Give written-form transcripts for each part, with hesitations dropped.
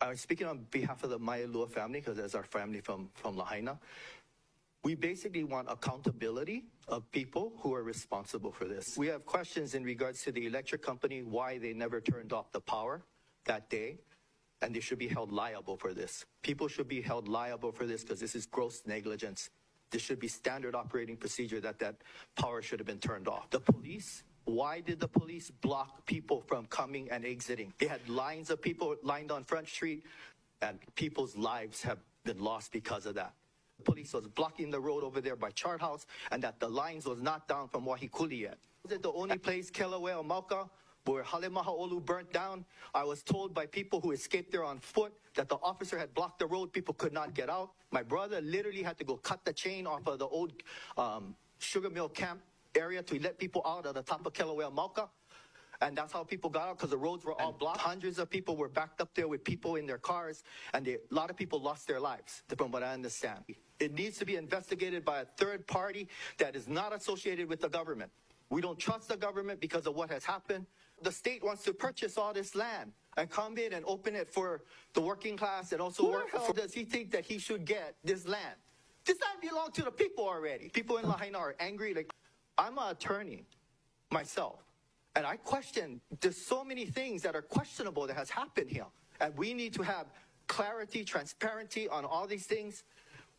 I'm speaking on behalf of the Maialua family, because that's our family from Lahaina. We basically want accountability of people who are responsible for this. We have questions in regards to the electric company, why they never turned off the power that day, and they should be held liable for this. People should be held liable for this because this is gross negligence. This should be standard operating procedure that power should have been turned off. The police, why did the police block people from coming and exiting? They had lines of people lined on Front Street, and people's lives have been lost because of that. Police was blocking the road over there by Chart House, and that the lines was not down from Wahikuli yet. Was it the only place, Kelawea, Mauka, where Halemaha'olu burnt down? I was told by people who escaped there on foot that the officer had blocked the road. People could not get out. My brother literally had to go cut the chain off of the old sugar mill camp area to let people out of the top of Kelawea, Mauka. And that's how people got out, because the roads were all blocked. Hundreds of people were backed up there with people in their cars, and a lot of people lost their lives, from what I understand. It needs to be investigated by a third party that is not associated with the government. We don't trust the government because of what has happened. The state wants to purchase all this land and come in and open it for the working class and also work. How does he think that he should get this land? This land belongs to the people already. People in Lahaina are angry. Like, I'm an attorney myself. And I question, there's so many things that are questionable that has happened here. And we need to have clarity, transparency on all these things.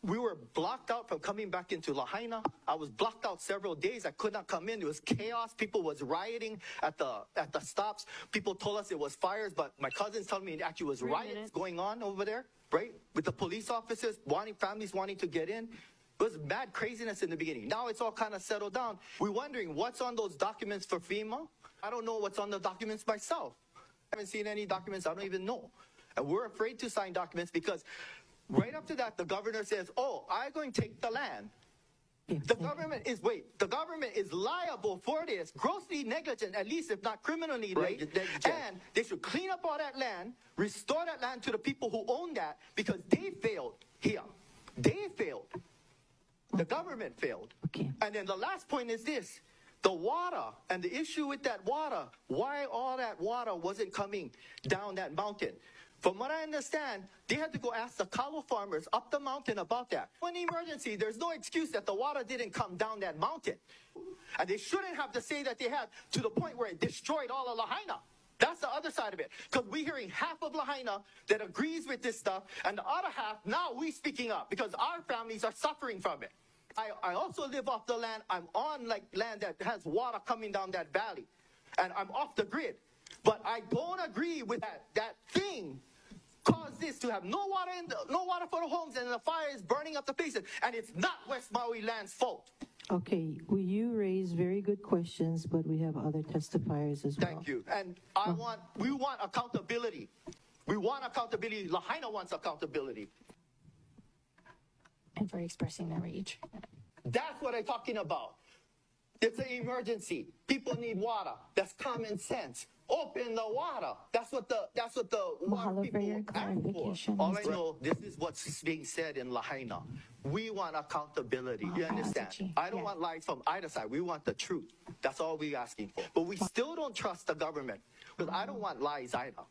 We were blocked out from coming back into Lahaina. I was blocked out several days. I could not come in. It was chaos. People was rioting at the stops. People told us it was fires, but my cousins told me it actually was riots going on over there, right? With the police officers, families wanting to get in. It was mad craziness in the beginning. Now it's all kind of settled down. We're wondering what's on those documents for FEMA. I don't know what's on the documents myself. I haven't seen any documents. I don't even know. And we're afraid to sign documents because right after that, the governor says, oh, I'm going to take the land. The government is liable for this, grossly negligent, at least if not criminally negligent. And they should clean up all that land, restore that land to the people who own that, because they failed here. They failed. The government failed. Okay. And then the last point is this. The water and the issue with that water, why all that water wasn't coming down that mountain. From what I understand, they had to go ask the Kalo farmers up the mountain about that. When emergency, there's no excuse that the water didn't come down that mountain. And they shouldn't have to say that they had to the point where it destroyed all of Lahaina. That's the other side of it. Because we're hearing half of Lahaina that agrees with this stuff, and the other half, now we speaking up because our families are suffering from it. I also live off the land. I'm on land that has water coming down that valley, and I'm off the grid. But I don't agree with that thing caused this to have no water for the homes, and the fire is burning up the places, and it's not West Maui land's fault. Okay, you raise very good questions, but we have other testifiers as well. Thank you. And we want accountability. We want accountability. Lahaina wants accountability. And for expressing their rage. That's what I'm talking about. It's an emergency. People need water. That's common sense. Open the water. That's what the water people ask for. All I know, this is what's being said in Lahaina. We want accountability. You understand? I don't want lies from either side. We want the truth. That's all we're asking for. But we still don't trust the government, because I don't want lies either.